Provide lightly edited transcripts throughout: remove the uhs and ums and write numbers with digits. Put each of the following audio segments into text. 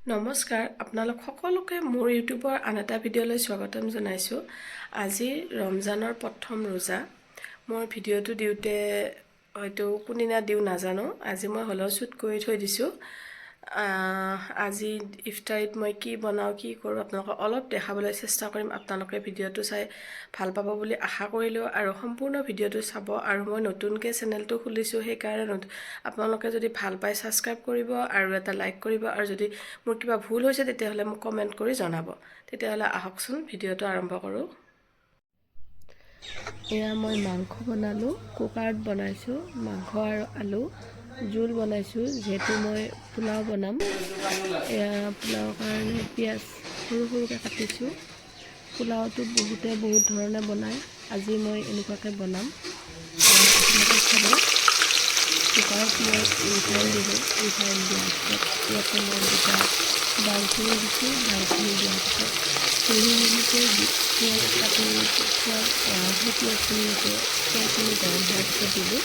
নমস্কাৰ আপোনালোক সকলোকে মোৰ ইউটিউবৰ আন এটা ভিডিঅ'লৈ স্বাগতম জনাইছোঁ। আজি ৰমজানৰ প্ৰথম ৰোজা। মোৰ ভিডিঅ'টো দিওঁতে হয়তো কোনদিনা দিওঁ নাজানো, আজি মই হ'লেও শ্বুট কৰি থৈ দিছোঁ। আজি ইফতাৰীত মই কি বনাওঁ কি কৰোঁ আপোনালোকক অলপ দেখাবলৈ চেষ্টা কৰিম। আপোনালোকে ভিডিঅ'টো চাই ভাল পাব বুলি আশা কৰিলোঁ আৰু সম্পূৰ্ণ ভিডিঅ'টো চাব। আৰু মই নতুনকৈ চেনেলটো খুলিছোঁ, সেইকাৰণে আপোনালোকে যদি ভাল পায় ছাবস্ক্ৰাইব কৰিব আৰু এটা লাইক কৰিব, আৰু যদি মোৰ কিবা ভুল হৈছে তেতিয়াহ'লে মোক কমেণ্ট কৰি জনাব। তেতিয়াহ'লে আহকচোন ভিডিঅ'টো আৰম্ভ কৰোঁ। এয়া মই মাংস বনালোঁ, কুকাৰত বনাইছোঁ। মাংস আৰু আলু জোল বনাইছোঁ, যিহেতু মই পোলাও বনাম। এয়া পোলাওৰ কাৰণে পিঁয়াজ সৰু সৰুকৈ কাটিছোঁ। পোলাওটো বহুতে বহুত ধৰণে বনায়, আজি মই এনেকুৱাকৈ বনাম। কুকাৰত মই ৰিফাইন দিলোঁ। ৰিফাইন দিয়াৰ পিছত ইয়াতে মই দুটা দালচেনি দিছোঁ। দালচেনি দিয়াৰ পিছত সৰু সৰুকৈ পিঁয়াজ কাটি সেই পিঁয়াজখিনি গৰম হোৱাৰ পিছত দিলোঁ।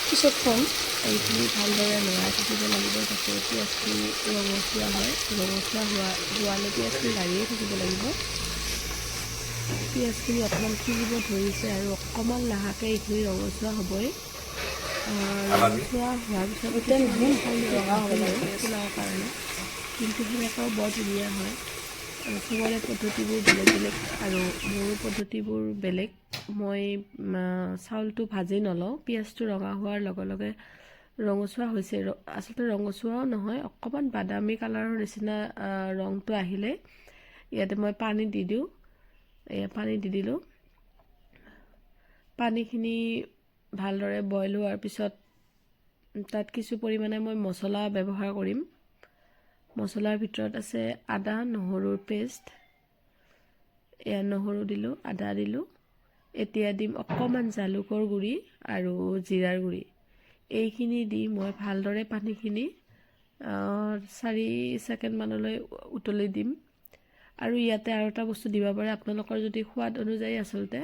পিছত থ'ম। এইখিনি ভালদৰে লৰাই থাকিব লাগিব যাতে পিঁয়াজখিনি ৰঙচুৱা হয়। ৰঙচুৱা হোৱালৈ পিঁয়াজখিনি লাৰিয়ে থাকিব লাগিব। পিঁয়াজখিনি অকণমান সিজিব ধৰিছে আৰু অকণমান লাহেকৈ এইখিনি ৰঙচুৱা হ'বই। ৰঙচুৱা হোৱাৰ পিছত পোলাওৰ কাৰণে, কিন্তু সেনেকৈও বৰ ধুনীয়া হয়। চবৰে পদ্ধতিবোৰ বেলেগ বেলেগ আৰু মোৰো পদ্ধতিবোৰ বেলেগ। মই চাউলটো ভাজি নলওঁ, পিঁয়াজটো ৰঙা হোৱাৰ লগে লগে ৰঙচুৱা হৈছে, আচলতে ৰঙচুৱাও নহয়, অকণমান বাদামী কালাৰৰ নিচিনা ৰংটো আহিলে ইয়াতে মই পানী দি দিওঁ। পানী দি দিলোঁ। পানীখিনি ভালদৰে বইল হোৱাৰ পিছত তাত কিছু পৰিমাণে মই মছলা ব্যৱহাৰ কৰিম। মছলাৰ ভিতৰত আছে আদা নহৰুৰ পেষ্ট। এয়া নহৰু দিলোঁ, আদা দিলোঁ। এতিয়া দিম অকণমান জালুকৰ গুড়ি আৰু জিৰাৰ গুড়ি। এইখিনি দি মই ভালদৰে পানীখিনি 4 ছেকেণ্ডমানলৈ উতলি দিম। আৰু ইয়াতে আৰু এটা বস্তু দিব পাৰে, আপোনালোকৰ যদি সোৱাদ অনুযায়ী আচলতে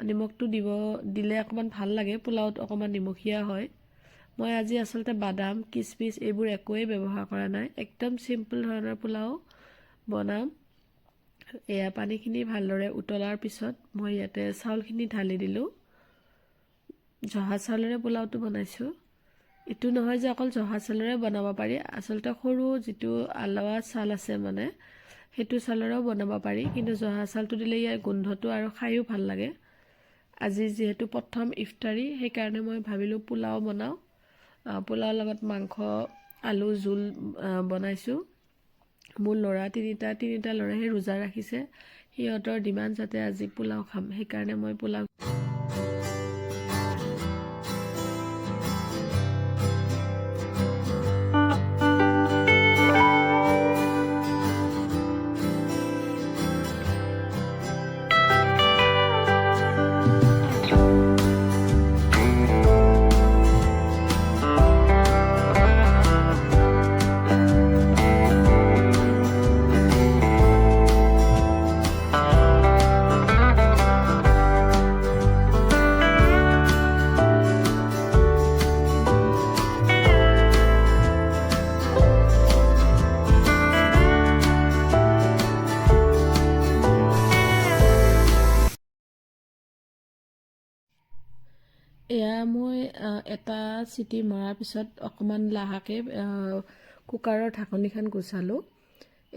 নিমখটো দিলে অকণমান ভাল লাগে। পোলাওত অকণমান নিমখীয়া হয়। মই আজি আচলতে বাদাম কিচমিচ এইবোৰ একোৱেই ব্যৱহাৰ কৰা নাই, একদম চিম্পল ধৰণৰ পোলাও বনাম। এয়া পানীখিনি ভালদৰে উতলাৰ পিছত মই ইয়াতে চাউলখিনি ঢালি দিলোঁ। জহা চাউলেৰে পোলাওটো বনাইছোঁ। এইটো নহয় যে অকল জহা চাউলেৰে বনাব পাৰি, আচলতে সৰু যিটো আলৱা চাউল আছে সেইটো চাউলেৰেও বনাব পাৰি, কিন্তু জহা চাউলটো দিলে ইয়াৰ গোন্ধটো আৰু খায়ো ভাল লাগে। আজি যিহেতু প্ৰথম ইফতাৰী, সেইকাৰণে মই ভাবিলোঁ পোলাও বনাওঁ। পোলাওৰ লগত মাংস আলু জোল বনাইছোঁ। মোৰ ল'ৰা তিনিটা ল'ৰাইহে ৰোজা ৰাখিছে। সিহঁতৰ ডিমাণ্ড যাতে আজি পোলাও খাম, সেইকাৰণে মই পোলাও এয়া মই এটা চিটি মৰাৰ পিছত অকণমান লাহেকৈ কুকাৰৰ ঢাকনিখন গুচালোঁ।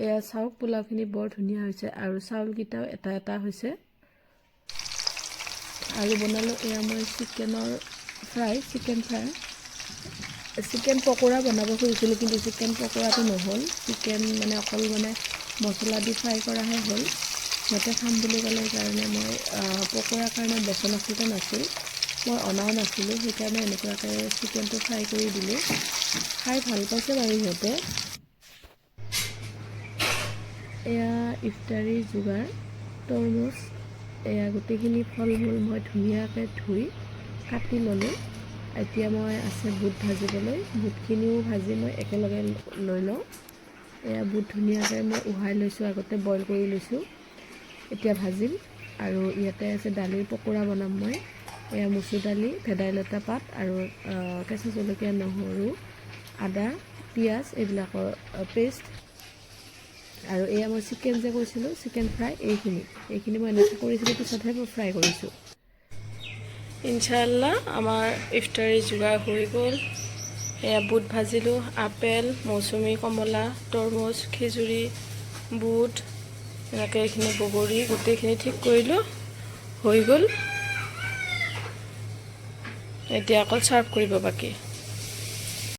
এয়া চাওক, পোলাওখিনি বৰ ধুনীয়া হৈছে আৰু চাউলকেইটাও এটা এটা হৈছে। আৰু বনালোঁ এয়া মই চিকেন ফ্ৰাই। চিকেন পকোৰা বনাব খুজিছিলোঁ, কিন্তু চিকেন পকোৰাটো নহ'ল। চিকেন অকল মছলা দি ফ্ৰাই কৰাহে হ'ল। সিহঁতে খাম বুলি ক'লে কাৰণে মই পকোৰাৰ কাৰণে বেচন আচলতে নাছিল, মই অনাও নাছিলোঁ, সেইকাৰণে এনেকুৱাকৈ চিকেনটো ফ্ৰাই কৰি দিলোঁ। খাই ভাল পাইছে বাৰু সিহঁতে। এয়া ইফতাৰীৰ যোগাৰ, তৰমুজ, এয়া গোটেইখিনি ফল মূল মই ধুনীয়াকৈ ধুই কাটি ল'লোঁ। এতিয়া মই আছে বুট ভাজিবলৈ, বুটখিনিও ভাজি মই একেলগে লৈ লওঁ। এয়া বুট ধুনীয়াকৈ মই উহাই লৈছোঁ, আগতে বইল কৰি লৈছোঁ, এতিয়া ভাজিম। আৰু ইয়াতে আছে দালিৰ পকোৰা বনাম মই। এয়া মচুৰ দালি, ভেদাইলতা পাত আৰু কেঁচা জলকীয়া নহৰু আদা পিঁয়াজ এইবিলাকৰ পেষ্ট, আৰু এয়া মই চিকেন যে কৈছিলোঁ চিকেন ফ্ৰাই, এইখিনি মই এনেকৈ কৰিছিলোঁ, পিছতহে মই ফ্ৰাই কৰিছোঁ। ইনশাআল্লাহ আমাৰ ইফতাৰী যোগাৰ হৈ গ'ল। এয়া বুট ভাজিলোঁ, আপেল, মৌচুমী, কমলা, তৰমুজ, খিজুৰি, বুট, এনেকৈ এইখিনি বগৰী গোটেইখিনি ঠিক কৰিলোঁ, হৈ গ'ল। এতিয়া অকল চাৰ্ভ কৰিব বাকী।